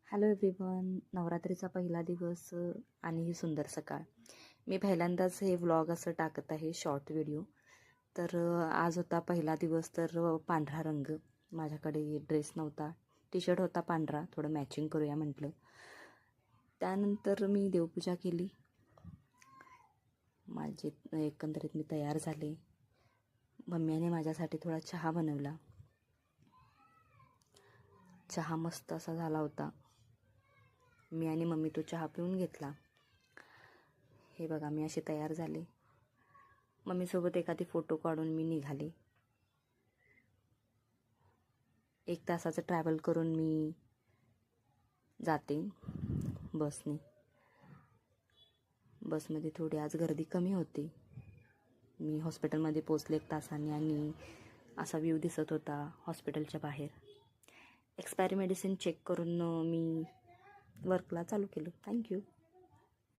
Hello everyone. नवरात्रीचा पहिला दिवस आणि ही सुंदर सकाळ. मी पहिल्यांदाच हे व्लॉग असं टाकत आहे, शॉर्ट व्हिडिओ. तर आज होता पहिला दिवस. तर पांढरा रंग, माझ्याकडे ड्रेस नव्हता, टी शर्ट होता पांढरा, थोडं मॅचिंग करूया म्हटलं. त्यानंतर मी देवपूजा केली. माझे एकंदरीत मी तयार झाले. मम्मीने माझ्यासाठी थोडा चहा बनवला. चहा मस्त असा झाला होता. मी आणि मम्मी तो चहा पिऊन घेतला. हे बघा, मी अशी तयार झाले. मम्मीसोबत एखादी फोटो काढून मी निघाले. 1 तासाचं ट्रॅव्हल करून मी जाते बसने. बसमध्ये थोडी आज गर्दी कमी होती. मी हॉस्पिटलमध्ये पोचले 1 तासाने आणि असा व्ह्यू दिसत होता हॉस्पिटलच्या बाहेर. एक्सपायरी मेडिसिन चेक करून मी वर्कला चालू केलं. थँक्यू.